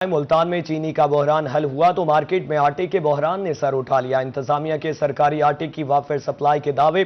ملتان میں چینی کا بحران حل ہوا تو مارکیٹ میں آٹے کے بحران نے سر اٹھا لیا۔ انتظامیہ کے سرکاری آٹے کی وافر سپلائی کے دعوے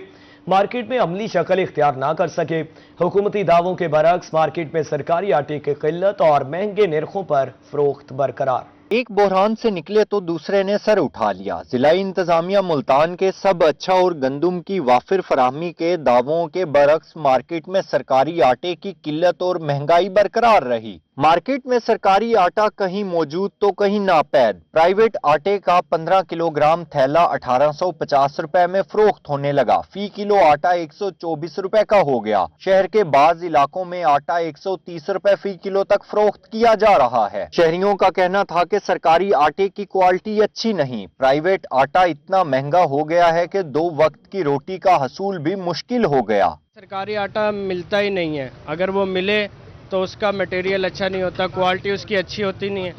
مارکیٹ میں عملی شکل اختیار نہ کر سکے۔ حکومتی دعووں کے برعکس مارکیٹ میں سرکاری آٹے کی قلت اور مہنگے نرخوں پر فروخت برقرار۔ ایک بحران سے نکلے تو دوسرے نے سر اٹھا لیا۔ ضلعی انتظامیہ ملتان کے سب اچھا اور گندم کی وافر فراہمی کے دعووں کے برعکس مارکیٹ میں سرکاری آٹے کی قلت اور مہنگائی برقرار رہی۔ مارکیٹ میں سرکاری آٹا کہیں موجود تو کہیں ناپید۔ پرائیویٹ آٹے کا 15 کلو گرام تھیلا 1850 روپے میں فروخت ہونے لگا۔ فی کلو آٹا 124 روپے کا ہو گیا۔ شہر کے بعض علاقوں میں آٹا 130 روپے فی کلو تک فروخت کیا جا رہا ہے۔ شہریوں کا کہنا تھا کہ سرکاری آٹے کی کوالٹی اچھی نہیں۔ پرائیویٹ آٹا اتنا مہنگا ہو گیا ہے کہ 2 وقت کی روٹی کا حصول بھی مشکل ہو گیا۔ سرکاری آٹا ملتا ہی نہیں ہے، اگر وہ ملے تو اس کا میٹیریل اچھا نہیں ہوتا، کوالٹی اس کی اچھی ہوتی نہیں ہے،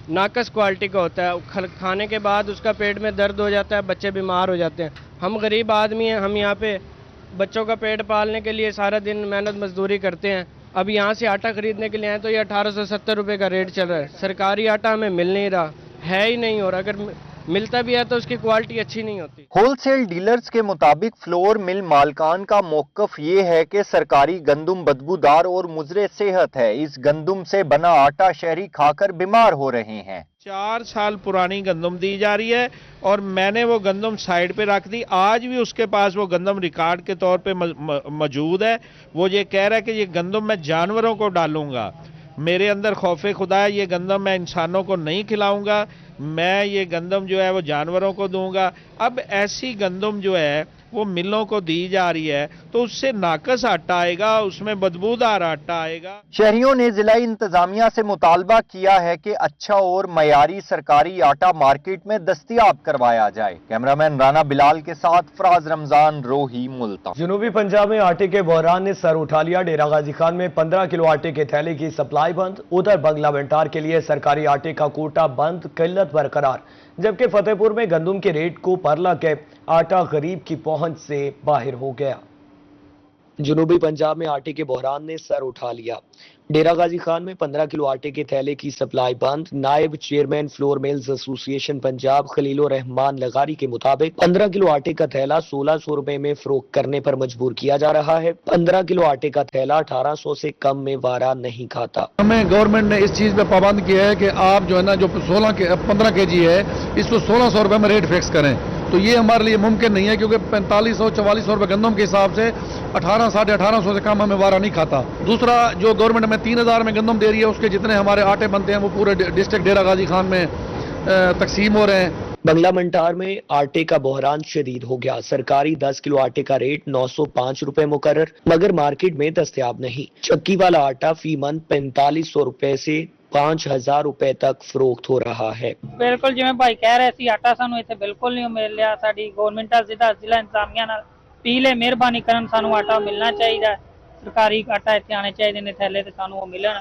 ناقص کوالٹی کا ہوتا ہے۔ کھانے کے بعد اس کا پیٹ میں درد ہو جاتا ہے، بچے بیمار ہو جاتے ہیں۔ ہم غریب آدمی ہیں، ہم یہاں پہ بچوں کا پیٹ پالنے کے لیے سارا دن محنت مزدوری کرتے ہیں۔ اب یہاں سے آٹا خریدنے کے لیے آئے تو یہ 1870 روپے کا ریٹ چل رہا ہے۔ سرکاری آٹا ہمیں مل نہیں رہا ہے ہی نہیں، اور اگر ملتا بھی ہے تو اس کی کوالٹی اچھی نہیں ہوتی۔ ہول سیل ڈیلرز کے مطابق فلور مل مالکان کا موقف یہ ہے کہ سرکاری گندم بدبودار اور مضر صحت ہے۔ اس گندم سے بنا آٹا شہری کھا کر بیمار ہو رہے ہیں۔ 4 سال پرانی گندم دی جا رہی ہے اور میں نے وہ گندم سائیڈ پہ رکھ دی۔ آج بھی اس کے پاس وہ گندم ریکارڈ کے طور پہ موجود ہے۔ وہ یہ کہہ رہا ہے کہ یہ گندم میں جانوروں کو ڈالوں گا۔ میرے اندر خوف خدا ہے، یہ گندم میں انسانوں کو نہیں کھلاؤں گا، میں یہ گندم جو ہے وہ جانوروں کو دوں گا۔ اب ایسی گندم جو ہے وہ ملوں کو دی جا رہی ہے تو اس سے ناقص آٹا آئے گا، اس میں بدبودار آٹا آئے گا۔ شہریوں نے ضلعی انتظامیہ سے مطالبہ کیا ہے کہ اچھا اور معیاری سرکاری آٹا مارکیٹ میں دستیاب کروایا جائے۔ کیمرامین رانا بلال کے ساتھ فراز رمضان، روہی، ملتان۔ جنوبی پنجاب میں آٹے کے بحران نے سر اٹھا لیا۔ ڈیرہ غازی خان میں 15 کلو آٹے کے تھیلے کی سپلائی بند۔ ادھر بنگلہ بنٹار کے لیے سرکاری آٹے کا کوٹا بند، قلت برقرار، جبکہ فتح پور میں گندم کے ریٹ کو پر لگ آٹا غریب کی پہنچ سے باہر ہو گیا۔ جنوبی پنجاب میں آٹے کے بحران نے سر اٹھا لیا۔ ڈیرہ غازی خان میں 15 کلو آٹے کے تھیلے کی سپلائی بند۔ نائب چیئرمین فلور میلز ایسوسی ایشن پنجاب خلیل الرحمان لغاری کے مطابق 15 کلو آٹے کا تھیلا 1600 روپے میں فروخت کرنے پر مجبور کیا جا رہا ہے۔ 15 کلو آٹے کا تھیلا 1800 سے کم میں وارا نہیں کھاتا۔ ہمیں گورنمنٹ نے اس چیز پہ پابند کیا ہے کہ آپ جو ہے نا جو 15 کے جی ہے اس کو 1600 روپے میں ریٹ فکس کریں، تو یہ ہمارے لیے ممکن نہیں ہے کیونکہ 4500-4400 روپے گندم کے حساب سے 1800 سے کم ہمیں وارا نہیں کھاتا۔ دوسرا جو گورنمنٹ ہمیں 3000 میں گندم دے رہی ہے اس کے جتنے ہمارے آٹے بنتے ہیں وہ پورے ڈسٹرکٹ ڈیرہ غازی خان میں تقسیم ہو رہے ہیں۔ بنگلہ بنٹار میں آٹے کا بحران شدید ہو گیا۔ سرکاری 10 کلو آٹے کا ریٹ 905 روپے مقرر، مگر مارکیٹ میں دستیاب نہیں۔ چکی والا آٹا فی من 4500 روپے سے 5000 روپے تک فروخت ہو رہا ہے۔ بالکل جی بھائی کہہ رہے سی آٹا سانو ایتھے بالکل نہیں مل رہا۔ ساڈی گورنمنٹ ضلع انتظامیہ نال اپیل ہے، مہربانی کرن سانو آٹا ملنا چاہیے۔ سرکاری آٹا ایتھے آنے چاہیے نے تھیلے تے سانو وہ ملن۔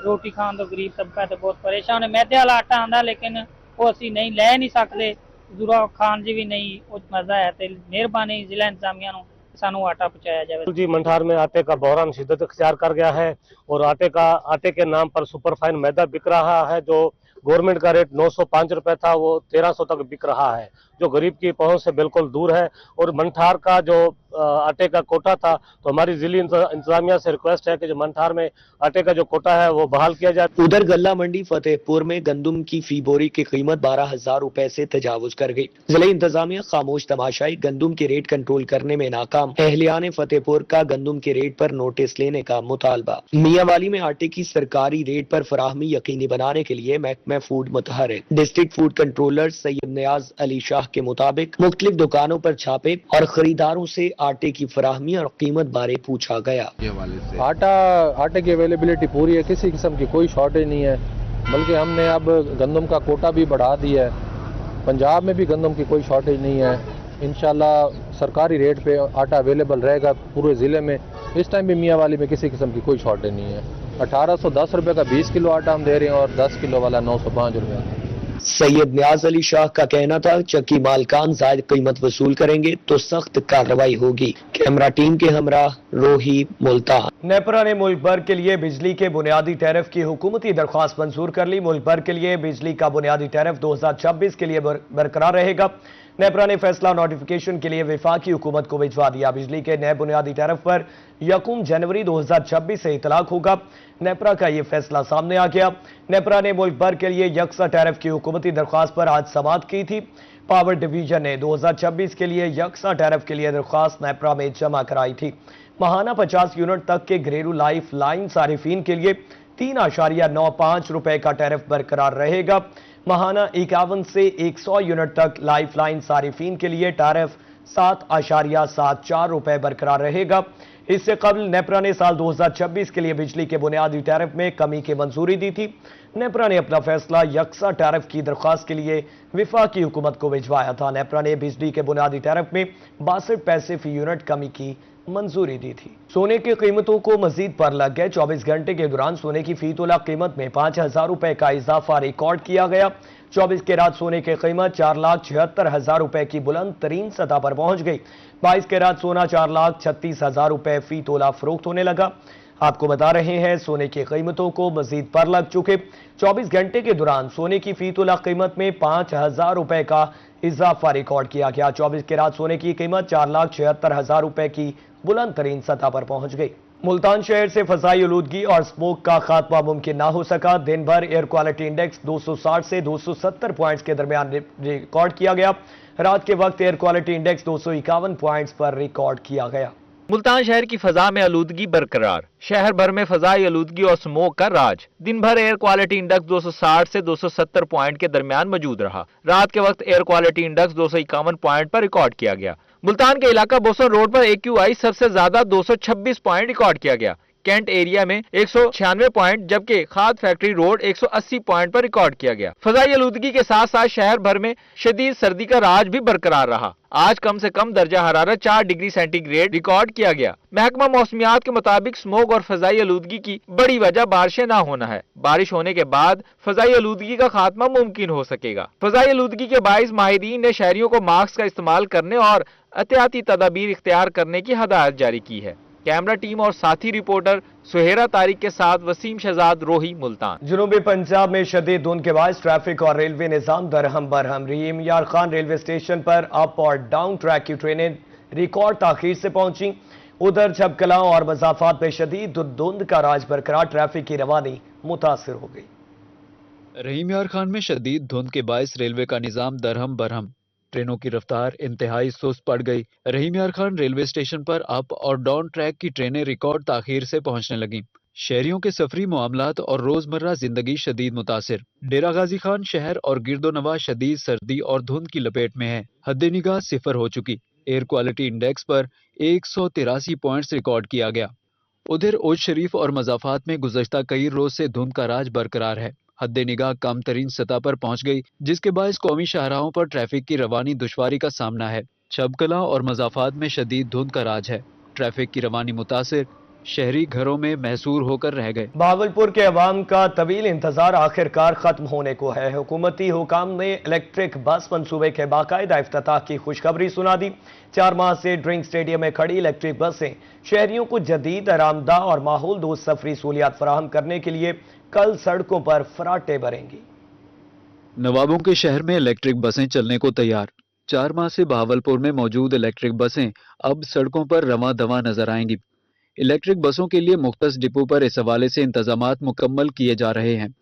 روٹی کھان تو غریب طبقہ تے بہت پریشان ہے۔ میدے والا آٹا آندا لیکن وہ اسی نہیں لے نہیں سکتے، ضرور کھان جی بھی نہیں اس مزہ ہے تے مہربانی ضلع انتظامیہ نو سانو آٹا پہنچایا جائے۔ جی منٹھار میں آٹے کا بحران شدت اختیار کر گیا ہے اور آٹے کے نام پر سپر فائن میدا بک رہا ہے۔ جو گورنمنٹ کا ریٹ 905 روپے تھا وہ 1300 تک بک رہا ہے، جو غریب کی پہنچ سے بالکل دور ہے۔ اور منٹھار کا جو آٹے کا کوٹا تھا تو ہماری ضلعی انتظامیہ سے ریکویسٹ ہے کہ جو منٹھار میں آٹے کا جو کوٹا ہے وہ بحال کیا جائے۔ ادھر غلہ منڈی فتح پور میں گندم کی فی بوری کی قیمت 12000 روپے سے تجاوز کر گئی۔ ضلع انتظامیہ خاموش تماشائی، گندم کے ریٹ کنٹرول کرنے میں ناکام۔ اہلیان فتح پور کا گندم کے ریٹ پر نوٹس لینے کا مطالبہ۔ میاں والی میں آٹے کی سرکاری ریٹ پر فراہمی یقینی بنانے کے لیے محکمہ فوڈ متحرک۔ ڈسٹرکٹ فوڈ کنٹرولر سید نیاز علی شاہ کے مطابق مختلف دکانوں پر چھاپے اور خریداروں سے آٹے کی فراہمی اور قیمت بارے پوچھا گیا۔ آٹے کی اویلیبلٹی پوری ہے، کسی قسم کی کوئی شارٹیج نہیں ہے، بلکہ ہم نے اب گندم کا کوٹا بھی بڑھا دیا ہے۔ پنجاب میں بھی گندم کی کوئی شارٹیج نہیں ہے۔ انشاءاللہ سرکاری ریٹ پہ آٹا اویلیبل رہے گا پورے ضلع میں۔ اس ٹائم بھی میاں والی میں کسی قسم کی کوئی شارٹیج نہیں ہے۔ 1810 روپے کا 20 کلو آٹا ہم دے رہے ہیں اور 10 کلو والا 905 روپے۔ सैयद न्याज अली शाह का कहना था, चक्की मालकान जायद कीमत वसूल करेंगे तो सख्त कार्रवाई होगी। कैमरा टीम के हमरा रोही मुल्तान। नेपरा ने मुल्क भर के लिए बिजली के बुनियादी टैरिफ की हुकूमती दरख्वास्त मंजूर कर ली। मुल्क भर के लिए बिजली का बुनियादी टैरिफ 2026 के लिए बरकरार रहेगा। नेपरा ने फैसला नोटिफिकेशन के लिए वफाकी हुकूमत को भिजवा दिया। बिजली के नए बुनियादी टैरिफ पर 1 जनवरी 2026 से इतलाक होगा। नेपरा का यह फैसला सामने आ गया। नेपरा ने मुल्क भर के लिए यकसा टैरिफ की हुकूमती दरख्वास्त पर आज समाअत की थी। पावर डिवीजन ने 2026 के लिए यकसा टैरिफ के लिए दरख्वास्त नेपरा में जमा कराई थी। माहाना 50 यूनिट तक के घरेलू लाइफ लाइन सारिफीन के लिए 3.95 रुपए का टैरिफ बरकरार रहेगा। माहाना 51 से 100 यूनिट तक लाइफ लाइन सारिफीन के लिए टैरिफ 7.74 रुपए बरकरार रहेगा। इससे कबल नेपरा ने साल 2026 के लिए बिजली के बुनियादी टैरिफ में कमी की मंजूरी दी थी। नेपरा ने अपना फैसला यकसा टैरिफ की दरख्वास्त के लिए वफाकी हुकूमत को भिजवाया था। नेपरा ने बिजली के बुनियादी टैरिफ में 62 पैसे फी यूनिट कमी की मंजूरी दी थी। सोने की कीमतों को मजीद पर लग गए। 24 घंटे के दौरान सोने की फी तोला कीमत में 5,000 रुपए का इजाफा रिकॉर्ड किया गया। 24 कैरात सोने की कीमत 4,76,000 रुपए की बुलंद तरीन सतह पर पहुंच गई। 22 कैरात सोना 4,36,000 रुपए फी तोला फरोख्त होने लगा। आपको बता रहे हैं सोने की कीमतों को मजीद पर लग चुके। 24 घंटे के दौरान सोने की फी तोला कीमत में 5,000 रुपए का इजाफा रिकॉर्ड किया गया। 24 कैरात सोने की कीमत 4,76,000 रुपए की बुलंद तरीन सतह पर पहुंच गई। मुल्तान शहर से फजाई आलूदगी और स्मोक का खात्मा मुमकिन ना हो सका। दिन भर एयर क्वालिटी इंडेक्स 260 से 270 पॉइंट्स के दरमियान रिकॉर्ड किया गया। रात के वक्त एयर क्वालिटी इंडेक्स 251 पॉइंट्स पर रिकॉर्ड किया गया। मुल्तान शहर की फजा में आलूदगी बरकरार। शहर भर में फजाई आलूदगी और स्मोक का राज। दिन भर एयर क्वालिटी इंडेक्स 260 से 270 पॉइंट के दरमियान मौजूद रहा। रात के वक्त एयर क्वालिटी इंडेक्स 251 पॉइंट पर रिकॉर्ड किया गया। मुल्तान के इलाका बोसन रोड पर AQI सबसे ज्यादा 226 पॉइंट रिकॉर्ड किया गया। कैंट एरिया में 196 पॉइंट, जबकि खाद फैक्ट्री रोड 180 पॉइंट पर रिकॉर्ड किया गया। फजाई आलूदगी के साथ साथ शहर भर में शदीद सर्दी का राज भी बरकरार रहा। आज कम से कम दर्जा हरारत 4 डिग्री सेंटीग्रेड रिकॉर्ड किया गया। महकमा मौसमियात के मुताबिक स्मोक और फजाई आलूदगी की बड़ी वजह बारिशें ना होना है। बारिश होने के बाद फजाई आलूदगी का खात्मा मुमकिन हो सकेगा। फजाई आलूदगी के बाइस माहिरीन ने शहरियों को मास्क का इस्तेमाल करने और एहतियाती तदाबीर इख्तियार करने की हदायत जारी की है। कैमरा टीम और साथी रिपोर्टर सुहेरा तारिक के साथ वसीम शहजाद, रोही, मुल्तान। जनूबी पंजाब में शदीद धुंध के बायस ट्रैफिक और रेलवे निजाम दरहम बरहम। रहीम यार खान रेलवे स्टेशन पर अप और डाउन ट्रैक की ट्रेनें रिकॉर्ड ताखीर से पहुंची। उधर छबकलां और मजाफात में शदीद धुंध का राज बरकरार। ट्रैफिक की रवानी मुतासिर हो गई। रहीम यार खान में शदीद धुंध के बायस रेलवे का निजाम दरहम बरहम। ट्रेनों की रफ्तार इंतहाई सुस्त पड़ गई। रहीम यार खान रेलवे स्टेशन पर अप और डाउन ट्रैक की ट्रेनें रिकॉर्ड ताखीर से पहुंचने लगीं। शहरियों के सफरी मामलात और रोजमर्रा जिंदगी शदीद मुतासिर। डेरा गाजी खान शहर और गिरदोनवा शदीद सर्दी और धुंध की लपेट में है। हद निगाह 0 हो चुकी। एयर क्वालिटी इंडेक्स पर 183 पॉइंट्स रिकॉर्ड किया गया। उधर ओज शरीफ और मजाफात में गुज़श्ता कई रोज से धुंध का राज बरकरार है। हद निगाह कम तरीन सतह पर पहुंच गई, जिसके बायस कौमी शाहराहों पर ट्रैफिक की रवानी दुश्वारी का सामना है। छबकला और मजाफात में शदीद धुंध का राज है। ट्रैफिक की रवानी मुतासिर। शहरी घरों में महसूर होकर रह गए। भावलपुर के अवाम का तवील इंतजार आखिरकार खत्म होने को है। हुकूमती हुकाम ने इलेक्ट्रिक बस मंसूबे के बाकायदा इफ्तिताह की खुशखबरी सुना दी। 4 माह से ड्रिंक स्टेडियम में खड़ी इलेक्ट्रिक बसें शहरियों को जदीद, आरामदा और माहौल दोस्त सफरी सहूलियात फराहम करने के लिए कल सड़कों पर फराटे भरेंगी। नवाबों के शहर में इलेक्ट्रिक बसें चलने को तैयार। 4 माह से भावलपुर में मौजूद इलेक्ट्रिक बसें अब सड़कों पर रवां दवां नजर आएंगी। इलेक्ट्रिक बसों के लिए मुख्तस डिपो पर इस हवाले से इंतजामात मुकम्मल किए जा रहे हैं,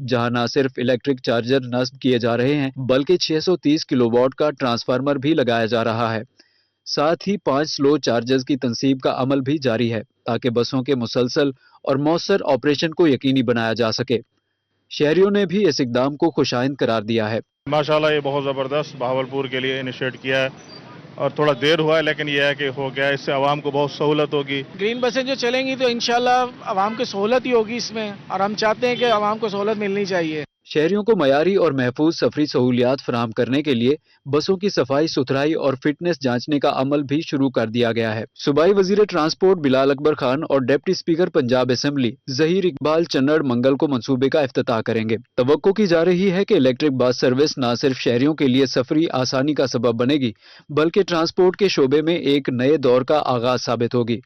जहां न सिर्फ इलेक्ट्रिक चार्जर नस्ब किए जा रहे हैं, बल्कि 630 किलोवाट का ट्रांसफार्मर भी लगाया जा रहा है। साथ ही 5 स्लो चार्जर्स की तंसीब का अमल भी जारी है, ताकि बसों के मुसलसल और मौसर ऑपरेशन को यकीनी बनाया जा सके। शहरियों ने भी इस इकदाम को खुशाइंद करार दिया है। माशाल्लाह ये बहुत ज़बरदस्त भावलपुर के लिए इनिशिएट किया है और थोड़ा देर हुआ है, लेकिन यह है कि हो गया। इससे आवाम को बहुत सहूलत होगी। ग्रीन बसें जो चलेंगी तो इंशाल्लाह आवाम को सहूलत ही होगी इसमें, और हम चाहते हैं कि आवाम को सहूलत मिलनी चाहिए। शहरियों को मयारी और महफूज सफरी सहूलियात फराहम करने के लिए बसों की सफाई सुथराई और फिटनेस जांचने का अमल भी शुरू कर दिया गया है। सूबाई वजीर ट्रांसपोर्ट बिलाल अकबर खान और deputy speaker Punjab assembly Zaheer Iqbal Channar मंगल को मंसूबे का इफ्तिताह करेंगे। तवक्को की जा रही है कि इलेक्ट्रिक बस सर्विस न सिर्फ शहरियों के लिए सफरी आसानी का सबब बनेगी, बल्कि ट्रांसपोर्ट के शोबे में एक नए दौर का आगाज साबित होगी।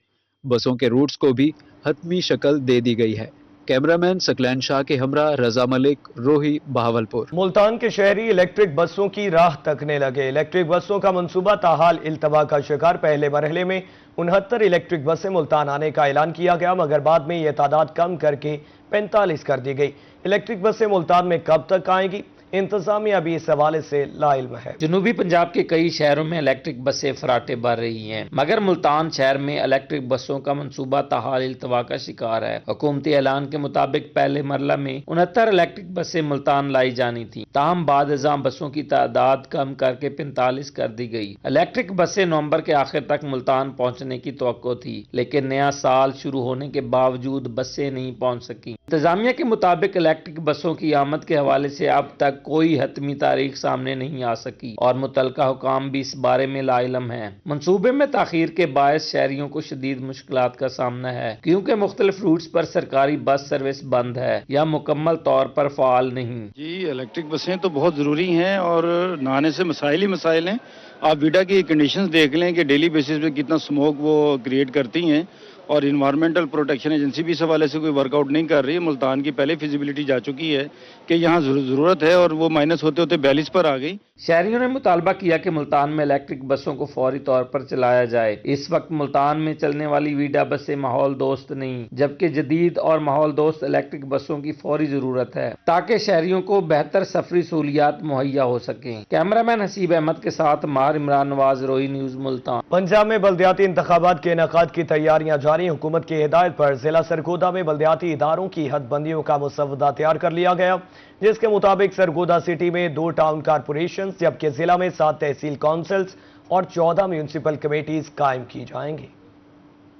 बसों के रूट्स को भी हतमी शक्ल दे दी गई है। कैमरामैन सकलैन शाह के हमरा रजा मलिक, रोही, बहावलपुर। मुल्तान के शहरी इलेक्ट्रिक बसों की राह तकने लगे। इलेक्ट्रिक बसों का मंसूबा ताहाल इल्तवा का शिकार। पहले मरहले में 69 इलेक्ट्रिक बसें मुल्तान आने का ऐलान किया गया, मगर बाद में यह तादाद कम करके 45 कर दी गई। इलेक्ट्रिक बसें मुल्तान में कब तक आएंगी, इंतजामिया भी इस हवाले से लाइल्म है। जनूबी पंजाब के कई शहरों में इलेक्ट्रिक बसें फराटे भर रही हैं, मगर मुल्तान शहर में इलेक्ट्रिक बसों का मंसूबा ताहाल इल्तवा का शिकार है। हुकूमती ऐलान के मुताबिक पहले मरला में 69 इलेक्ट्रिक बसें मुल्तान लाई जानी थी, ताहम बाद अज़ाम बसों की तादाद कम करके 45 कर दी गई। इलेक्ट्रिक बसें नवंबर के आखिर तक मुल्तान पहुंचने की तवक्को थी, लेकिन नया साल शुरू होने के बावजूद बसें नहीं पहुंच सकी। इंतजामिया के मुताबिक इलेक्ट्रिक बसों की आमद के हवाले से अब तक कोई हतमी तारीख सामने नहीं आ सकी और मुतलका हुकाम भी इस बारे में लाइलम है। मंसूबे में ताखीर के बायस शहरियों को शदीद मुश्किलात का सामना है, क्योंकि मुख्तलिफ रूट्स पर सरकारी बस सर्विस बंद है या मुकम्मल तौर पर फाल नहीं। जी, इलेक्ट्रिक बसें तो बहुत ज़रूरी हैं और नहाने से मसाइल ही मसाइल हैं। आप विडा की कंडीशंस देख लें कि डेली बेसिस पे कितना स्मोक वो क्रिएट करती हैं, और इन्वायरमेंटल प्रोटेक्शन एजेंसी भी इस हवाले से कोई वर्कआउट नहीं कर रही है। मुल्तान की पहले फिजिबिलिटी जा चुकी है कि यहाँ ज़रूरत है और वो माइनस होते होते 42 पर आ गई। शहरियों ने मुतालबा किया कि मुल्तान में इलेक्ट्रिक बसों को फौरी तौर पर चलाया जाए। इस वक्त मुल्तान में चलने वाली वीडा बसें माहौल दोस्त नहीं, जबकि जदीद और माहौल दोस्त इलेक्ट्रिक बसों की फौरी जरूरत है ताकि शहरियों को बेहतर सफरी सहूलियात मुहैया हो सकें। कैमरामैन हसीब अहमद के साथ मार इमरान नवाज, रोही न्यूज मुल्तान। पंजाब में बल्दियाती इंतखाबात के इनेकाद की तैयारियां जारी। हुकूमत की हिदायत पर जिला सरगोदा में बल्दियाती इदारों की हदबंदियों का मुसव्वदा तैयार कर लिया गया, जिसके मुताबिक सरगोदा सिटी में 2 टाउन कारपोरेशन, जबकि जिला में 7 तहसील काउंसिल्स और 14 म्यूनसिपल कमेटीज कायम की जाएंगी।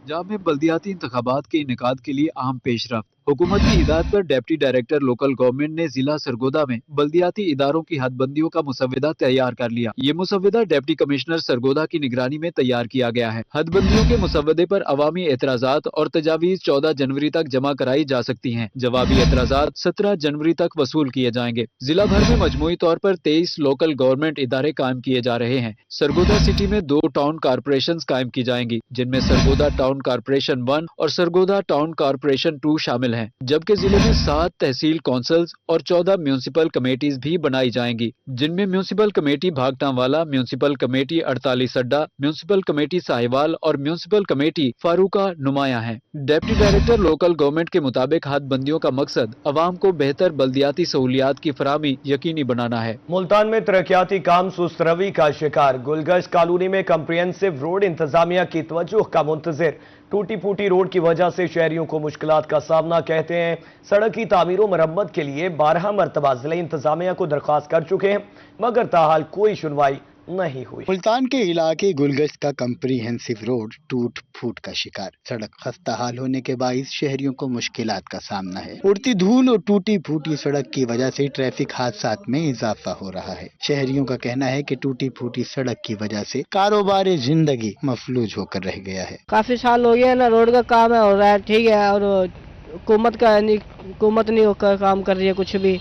पंजाब में बल्दियाती इंतखाबात के इनेकाद के लिए अहम पेशरफ्त। हुकूमत की हिदायत पर डिप्टी डायरेक्टर लोकल गवर्नमेंट ने जिला सरगोदा में बल्दियाती इदारों की हदबंदियों का मुसव्वदा तैयार कर लिया। ये मुसव्वदा डिप्टी कमिश्नर सरगोदा की निगरानी में तैयार किया गया है। हदबंदियों के मुसव्वदे पर अवामी एतराजात और तजावीज 14 जनवरी तक जमा कराई जा सकती हैं। जवाबी एतराजात 17 जनवरी तक वसूल किए जाएंगे। जिला भर में मजमूई तौर पर 23 लोकल गवर्नमेंट इदारे कायम किए जा रहे हैं। सरगोदा सिटी में 2 टाउन कारपोरेशन कायम की जाएंगी, जिनमें सरगोदा टाउन कारपोरेशन 1 और सरगोदा टाउन कारपोरेशन 2 शामिल हैं, जबकि जिले में 7 तहसील काउंसिल्स और 14 म्यूनसिपल कमेटीज भी बनाई जाएंगी, जिनमें म्यूनसिपल कमेटी भागटांवाला, म्यूनसिपल कमेटी 48 अड्डा, म्यूनसिपल कमेटी साहिवाल और म्यूनसिपल कमेटी फारूका नुमाया हैं। डिप्टी डायरेक्टर लोकल गवर्नमेंट के मुताबिक हदबंदियों का मकसद अवाम को बेहतर बल्दियाती सहूलियात की फराहमी यकीनी बनाना है। मुल्तान में तरक्याती काम सुस्त रवी का शिकार। गुलगश्त कॉलोनी में कम्प्रिहेंसिव रोड इंतजामिया की तवज्जो का मुंतजिर। टूटी फूटी रोड की वजह से शहरियों को मुश्किलात का सामना। कहते हैं सड़क की तामीर और मरम्मत के लिए 12 मरतबा जिला इंतजामिया को दरख्वास्त कर चुके हैं, मगर ताहाल कोई सुनवाई नहीं हुई। मुल्तान के इलाके गुलगश्त का कम्प्रिहेंसिव रोड टूट फूट का शिकार। सड़क खस्ता हाल होने के बाइस शहरियों को मुश्किलात का सामना है। उड़ती धूल और टूटी फूटी सड़क की वजह से ट्रैफिक हादसात में इजाफा हो रहा है। शहरियों का कहना है कि टूटी फूटी सड़क की वजह से कारोबार जिंदगी मफलूज होकर रह गया है। काफी साल हो गया ना, रोड का काम है हो रहा है, ठीक है, और हुकूमत नहीं होकर काम कर रही है कुछ भी।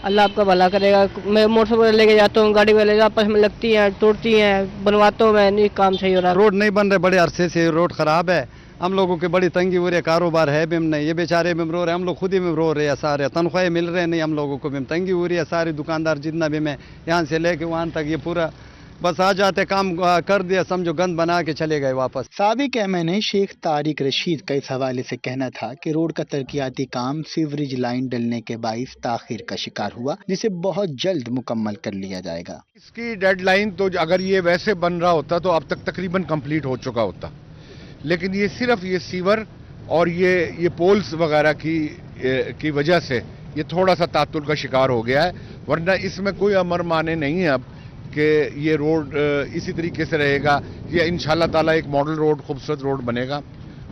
अल्लाह आपका भला करेगा। मैं मोटरसाइकिल लेके जाता हूँ, गाड़ी वाले आपस में लगती हैं, टूटती हैं, बनवाता हूँ मैं, नहीं काम सही हो रहा। रोड नहीं बन रहे, बड़े अरसे से रोड खराब है। हम लोगों की बड़ी तंगी हो रही है, कारोबार है भी नहीं, ये बेचारे में रो रहे, हम लोग खुद ही में रो रहे हैं सारे, तनख्वाहें मिल रहे नहीं, हम लोगों को भी तंगी हो रही है। सारे दुकानदार जितना भी मैं यहाँ से लेके वहाँ तक ये पूरा बस आ जाते, काम कर दिया, समझो गंद बना के चले गए वापस। साबिक एमएनए शेख तारिक रशीद का इस हवाले से कहना था कि रोड का तरक्याती काम सीवरेज लाइन डलने के बाइस ताखिर का शिकार हुआ, जिसे बहुत जल्द मुकम्मल कर लिया जाएगा। इसकी डेडलाइन तो अगर ये वैसे बन रहा होता तो अब तक तकरीबन कंप्लीट हो चुका होता, लेकिन ये सिर्फ ये सीवर और ये पोल्स वगैरह की वजह से ये थोड़ा सा तातुल का शिकार हो गया है, वरना इसमें कोई अमर माने नहीं है अब कि ये रोड इसी तरीके से रहेगा। ये इंशाल्लाह ताला एक मॉडल रोड, खूबसूरत रोड बनेगा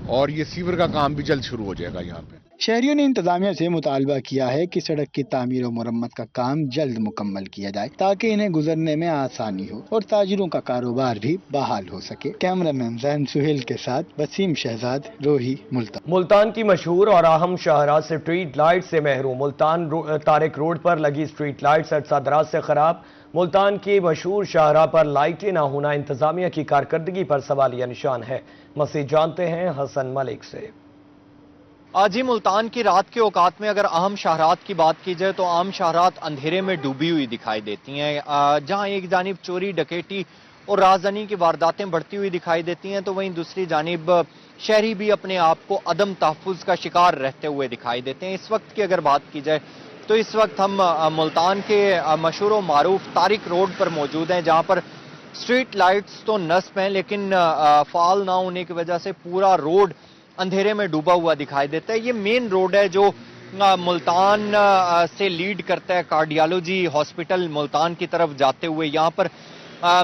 और ये सीवर का काम भी जल्द शुरू हो जाएगा यहाँ पे। शहरियों ने इंतजामिया से मुतालबा किया है कि सड़क की तामीर और मुरम्मत का काम जल्द मुकम्मल किया जाए ताकि इन्हें गुजरने में आसानी हो और ताजिरों का कारोबार भी बहाल हो सके। कैमरामैन जैन सुहेल के साथ वसीम शहजाद, रोही, मुल्तान। मुल्तान की मशहूर और अहम शाहराह स्ट्रीट लाइट से महरूम। मुल्तान तारिक रोड पर लगी स्ट्रीट लाइट्स अरसा दराज से खराब। मुल्तान की मशहूर शाहराह पर लाइटें ना होना इंतजामिया की कारकर्दगी पर सवालिया निशान है। मज़ीद जानते हैं हसन मलिक से। आज ही मुल्तान की रात के औकात में अगर अहम शाहरात की बात की जाए तो आम शाहरात अंधेरे में डूबी हुई दिखाई देती हैं। जहां एक जानिब चोरी, डकैती और राजधानी की वारदातें बढ़ती हुई दिखाई देती हैं तो वहीं दूसरी जानिब शहरी भी अपने आप को अदम तहफ़्फ़ुज़ का शिकार रहते हुए दिखाई देते हैं। इस वक्त की अगर बात की जाए तो इस वक्त हम मुल्तान के मशहूर और मारूफ तारिक रोड पर मौजूद हैं, जहां पर स्ट्रीट लाइट्स तो नस्ब हैं लेकिन फाल ना होने की वजह से पूरा रोड अंधेरे में डूबा हुआ दिखाई देता है। ये मेन रोड है जो मुल्तान से लीड करता है कार्डियोलॉजी हॉस्पिटल मुल्तान की तरफ जाते हुए। यहाँ पर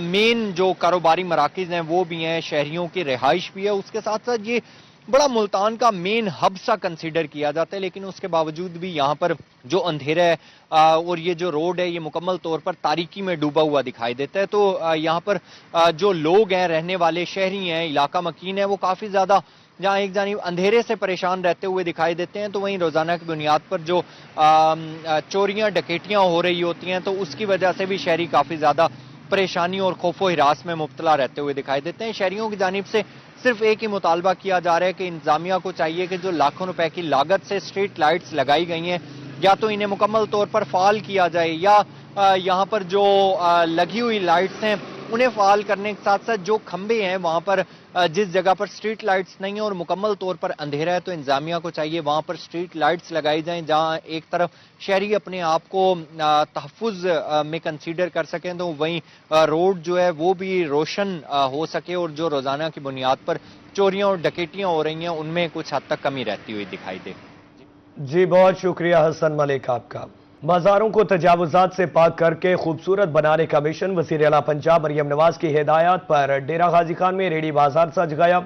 मेन जो कारोबारी मराकिज़ हैं वो भी हैं, शहरियों की रिहाइश भी है। उसके साथ साथ ये बड़ा मुल्तान का मेन हब सा कंसीडर किया जाता है, लेकिन उसके बावजूद भी यहाँ पर जो अंधेरा है और ये जो रोड है ये मुकम्मल तौर पर तारीकी में डूबा हुआ दिखाई देता है। तो यहाँ पर जो लोग हैं, रहने वाले शहरी हैं, इलाका मकीन है, वो काफ़ी ज़्यादा जहाँ एक जानिब अंधेरे से परेशान रहते हुए दिखाई देते हैं तो वहीं रोज़ाना की बुनियाद पर जो चोरियाँ डकैतियाँ हो रही होती हैं तो उसकी वजह से भी शहरी काफ़ी ज़्यादा परेशानी और खौफो हिरास में मुब्तला रहते हुए दिखाई देते हैं। शहरियों की जानिब से सिर्फ एक ही मुतालबा किया जा रहा है कि इंतजामिया को चाहिए कि जो लाखों रुपए की लागत से स्ट्रीट लाइट्स लगाई गई हैं या तो इन्हें मुकम्मल तौर पर फाल किया जाए या यहाँ पर जो लगी हुई लाइट्स हैं उन्हें फाल करने के साथ साथ जो खंबे हैं वहाँ पर जिस जगह पर स्ट्रीट लाइट्स नहीं है और मुकम्मल तौर पर अंधेरा है तो इंतजामिया को चाहिए वहाँ पर स्ट्रीट लाइट्स लगाई जाएं, जहाँ एक तरफ शहरी अपने आप को तहफ़्फ़ुज़ में कंसीडर कर सकें तो वहीं रोड जो है वो भी रोशन हो सके और जो रोज़ाना की बुनियाद पर चोरियाँ और डकैतियाँ हो रही हैं उनमें कुछ हद तक कमी रहती हुई दिखाई दे। जी बहुत शुक्रिया हसन मलिक आपका। बाजारों को तजावुजात से पाक करके खूबसूरत बनाने का मिशन वज़ीर आला पंजाब मरियम नवाज की हिदायत पर डेरा गाजी खान में रेडी बाजार सज गया।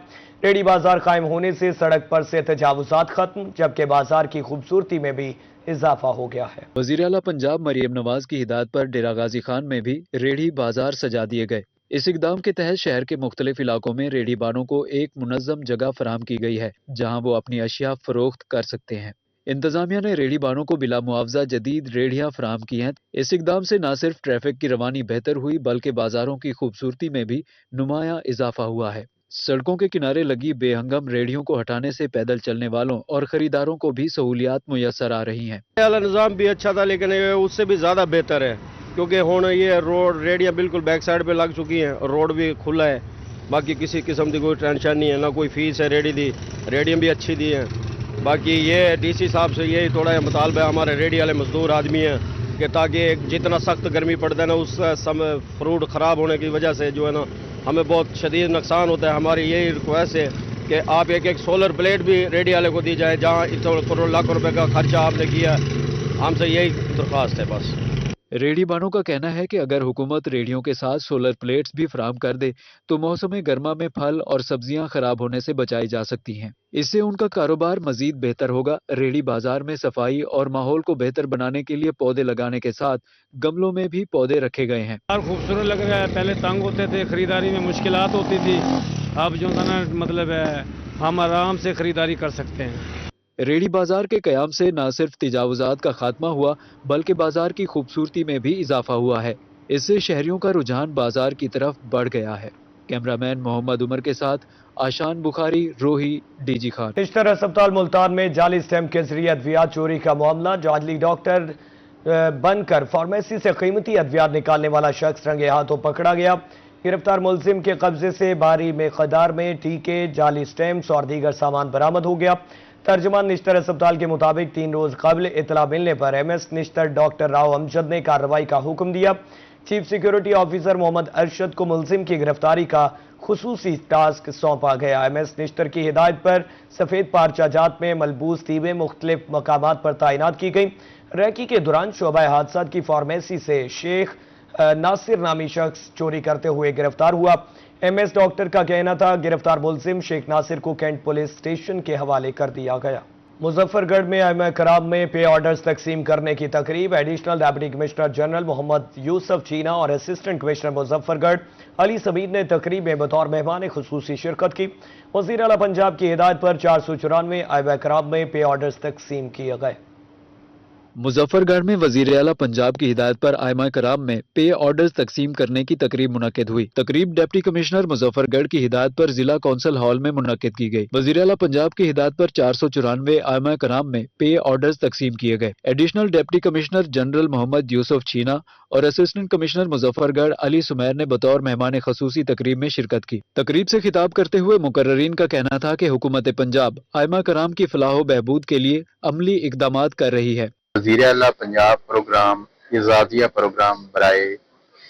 रेडी बाजार कायम होने से सड़क पर से तजावुजात खत्म, जबकि बाजार की खूबसूरती में भी इजाफा हो गया है। वज़ीर आला पंजाब मरियम नवाज की हिदायत पर डेरा गाजी खान में भी रेडी बाजार सजा दिए गए। इस इकदाम के तहत शहर के मुख्तलिफ इलाकों में रेडी बानों को एक मुनज़्ज़म जगह फराहम की गई है जहाँ वो अपनी अशिया फरोख्त कर सकते हैं। इंतजामिया ने रेडी बानों को बिला मुआवजा जदीद रेडियां फराहम की हैं। इस इकदाम से न सिर्फ ट्रैफिक की रवानी बेहतर हुई बल्कि बाजारों की खूबसूरती में भी नुमाया इजाफा हुआ है। सड़कों के किनारे लगी बेहंगम रेडियों को हटाने से पैदल चलने वालों और खरीदारों को भी सहूलियात मुयस्सर आ रही हैं। निज़ाम भी अच्छा था लेकिन उससे भी ज़्यादा बेहतर है क्योंकि हुण ये रोड रेडियां बिल्कुल बैक साइड पे लग चुकी हैं और रोड भी खुला है। बाकी किसी किस्म की कोई टेंशन नहीं है, ना कोई फीस है रेडी दी, रेडियां भी अच्छी दी हैं। बाकी ये डीसी साहब से यही थोड़ा मुतालबा है हमारे रेडी वाले मजदूर आदमी हैं कि ताकि जितना सख्त गर्मी पड़ता है ना उस समय फ्रूट ख़राब होने की वजह से जो है ना हमें बहुत शदीद नुकसान होता है। हमारी यही रिक्वेस्ट है कि आप एक सोलर प्लेट भी रेडी वाले को दी जाए, जहाँ इतने करोड़ लाखों रुपए का खर्चा आपने किया, हमसे यही दरख्वास्त है बस। रेडी बानों का कहना है कि अगर हुकूमत रेडियों के साथ सोलर प्लेट्स भी फराहम कर दे तो मौसम गर्मा में फल और सब्जियां खराब होने से बचाई जा सकती हैं। इससे उनका कारोबार मजीद बेहतर होगा। रेडी बाजार में सफाई और माहौल को बेहतर बनाने के लिए पौधे लगाने के साथ गमलों में भी पौधे रखे गए हैं। खूबसूरत लग रहा है, पहले तंग होते थे, खरीदारी में मुश्किलात होती थी, अब जो था ना मतलब है हम आराम से खरीदारी कर सकते हैं। रेडी बाजार के कयाम से न सिर्फ तजावुजात का खात्मा हुआ बल्कि बाजार की खूबसूरती में भी इजाफा हुआ है। इससे शहरियों का रुझान बाजार की तरफ बढ़ गया है। कैमरामैन मोहम्मद उमर के साथ आशान बुखारी, रोही, डीजी खान। निश्तर अस्पताल मुल्तान में जाली स्टैम्प के जरिए अद्वियात चोरी का मामला। जाली डॉक्टर बनकर फार्मेसी से कीमती अद्वियात निकालने वाला शख्स रंगे हाथों पकड़ा गया। गिरफ्तार मुलजिम के कब्जे से भारी मकदार में टीके, जाली स्टैम्प्स और दीगर सामान बरामद हो गया। तर्जुमान निश्तर अस्पताल के मुताबिक 3 रोज कबल इतला मिलने पर एमएस निश्तर डॉक्टर राव अमजद ने कार्रवाई का हुक्म दिया। Chief security officer Muhammad Arshad को मुलजिम की गिरफ्तारी का खुसूसी टास्क सौंपा गया। एमएस निश्तर की हिदायत पर सफेद पारचा जात में मलबूस टीमें मुख्तलिफ मकामात पर तैनात की गई। रैकी के दौरान शोबा हादसात की फार्मेसी से शेख नासिर नामी शख्स चोरी करते हुए गिरफ्तार हुआ। एमएस डॉक्टर का कहना था गिरफ्तार मुलजिम शेख नासिर को कैंट पुलिस स्टेशन के हवाले कर दिया गया। मुजफ्फरगढ़ में आइमा कराम में पे ऑर्डर्स तकसीम करने की तकरीब additional deputy commissioner general Muhammad Yusuf Cheena और असिस्टेंट कमिश्नर मुजफ्फरगढ़ अली समीद ने तकरीब में बतौर मेहमान खुसूसी शिरकत की। वज़ीर आला पंजाब की हिदायत पर 494 आइमा कराम में पे ऑर्डर्स तकसीम किए गए। मुजफ्फरगढ़ में वजीर आला पंजाब की हिदायत पर आइमा कराम में पे ऑर्डर्स तकसीम करने की तकरीब मुनक्किद हुई। तकरीब डिप्टी कमिश्नर मुजफ्फरगढ़ की हिदायत पर जिला कौंसिल हॉल में मुनक्किद की गई। वजीर आला पंजाब की हिदायत पर 494 आइमा कराम में पे ऑर्डर्स तकसीम किए गए। Additional deputy commissioner general Muhammad Yusuf Cheena और असिस्टेंट कमिश्नर मुजफ्फरगढ़ अली सुमैर ने बतौर मेहमान खसूसी तकरीब में शिरकत की। तकरीब से खिताब करते हुए मुकर्ररीन का कहना था कि हुकूमत पंजाब आइमा कराम की फलाह बहबूद के लिए अमली इकदामात कर रही है। वज़ीर आला पंजाब प्रोग्राम इज़ाज़िया प्रोग्राम बराए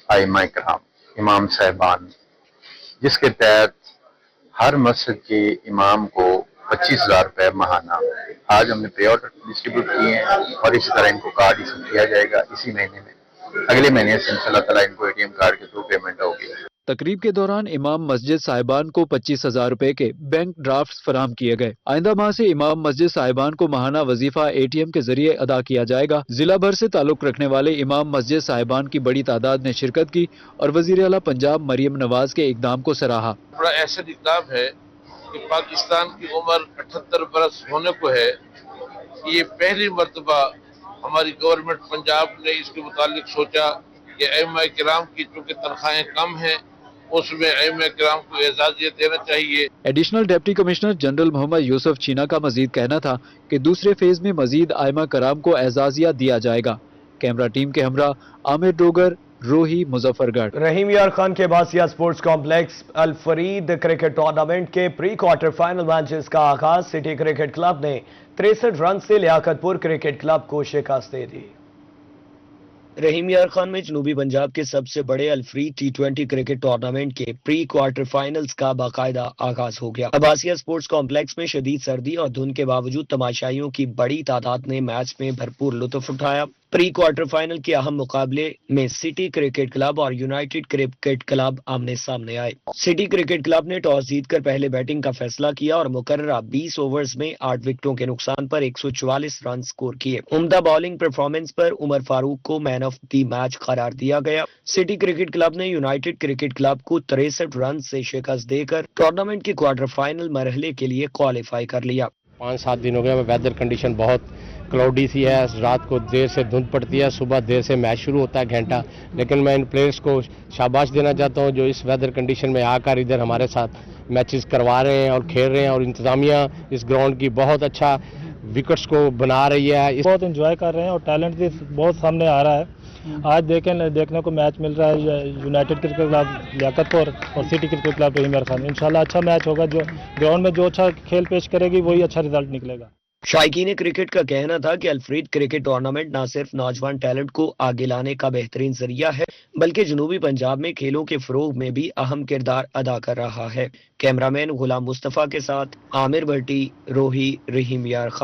आइमा कराम इमाम साहिबान, जिसके तहत हर मस्जिद के इमाम को 25,000 रुपये माहाना आज हमने पे ऑर्डर डिस्ट्रीब्यूट किए हैं और इसी तरह इनको कार्ड इशू किया जाएगा इसी महीने में। अगले महीने से इंशाअल्लाह ताला इनको एटीएम कार्ड के थ्रू पेमेंट होगी। तकरीब के दौरान इमाम मस्जिद साहिबान को 25,000 रुपए के बैंक ड्राफ्ट फराहम किए गए। आइंदा माह से इमाम मस्जिद साहिबान को माहाना वजीफा एटीएम के जरिए अदा किया जाएगा। जिला भर से ताल्लुक रखने वाले इमाम मस्जिद साहिबान की बड़ी तादाद ने शिरकत की और वजीर आला पंजाब मरियम नवाज के इकदाम को सराहा। बड़ा ऐसा इकदाम है कि पाकिस्तान की उम्र 78 बरस होने को है। ये पहली मर्तबा हमारी गवर्नमेंट पंजाब ने इसके मुतालिक सोचा कि आइमा किराम की चूंकि तनख्वाहें कम हैं उसमें आइमा किराम को एजाज़ियत देना चाहिए। Additional deputy commissioner general Muhammad Yusuf Cheena का मजीद कहना था कि दूसरे फेज में मजीद आइमा कराम को एजाज़िया दिया जाएगा। कैमरा टीम के हमरा आमिर डोगर, रोही, मुजफ्फरगढ़। रहीम यार खान के बासिया स्पोर्ट्स कॉम्प्लेक्स अल फरीद क्रिकेट टूर्नामेंट के प्री क्वार्टर फाइनल मैचेस का आगाज सिटी क्रिकेट क्लब ने 63 रन से लियाकतपुर क्रिकेट क्लब को शिकस्त दे दी। रहीम यार खान में जनूबी पंजाब के सबसे बड़े अल्फ्रीद T20 क्रिकेट टूर्नामेंट के प्री क्वार्टर फाइनल्स का बाकायदा आगाज हो गया। अब्बासिया स्पोर्ट्स कॉम्प्लेक्स में शदीद सर्दी और धुंध के बावजूद तमाशाइयों की बड़ी तादाद ने मैच में भरपूर लुत्फ उठाया। प्री क्वार्टर फाइनल के अहम मुकाबले में सिटी क्रिकेट क्लब और यूनाइटेड क्रिकेट क्लब आमने सामने आए। सिटी क्रिकेट क्लब ने टॉस जीतकर पहले बैटिंग का फैसला किया और मुकर्ररा 20 ओवर्स में 8 विकेटों के नुकसान पर 144 रन स्कोर किए। उम्दा बॉलिंग परफॉर्मेंस पर उमर फारूक को मैन ऑफ द मैच करार दिया गया। सिटी क्रिकेट क्लब ने यूनाइटेड क्रिकेट क्लब को 63 रन से शिकस्त देकर टूर्नामेंट के क्वार्टर फाइनल मरहले के लिए क्वालिफाई कर लिया। 5-7 दिन हो गए, वेदर कंडीशन बहुत क्लाउडी सी है। रात को देर से धुंध पड़ती है, सुबह देर से मैच शुरू होता है घंटा। लेकिन मैं इन प्लेयर्स को शाबाश देना चाहता हूं जो इस वेदर कंडीशन में आकर इधर हमारे साथ मैचेस करवा रहे हैं और खेल रहे हैं। और इंतजामिया इस ग्राउंड की बहुत अच्छा विकेट्स को बना रही है। बहुत एंजॉय कर रहे हैं और टैलेंट भी बहुत सामने आ रहा है। आज देखने को मैच मिल रहा है यूनाइटेड क्रिकेट क्लब लियाकतपुर और सिटी क्रिकेट क्लब रहीम यार खान। इंशाल्लाह अच्छा मैच होगा। जो ग्राउंड में जो अच्छा खेल पेश करेगी वही अच्छा रिजल्ट निकलेगा। शायकीन क्रिकेट का कहना था कि अल्फ्रीद क्रिकेट टूर्नामेंट न सिर्फ नौजवान टैलेंट को आगे लाने का बेहतरीन जरिया है बल्कि जनूबी पंजाब में खेलों के फरोग में भी अहम किरदार अदा कर रहा है। कैमरामैन गुलाम मुस्तफा के साथ आमिर भट्टी, रोही, रहीम यार खान।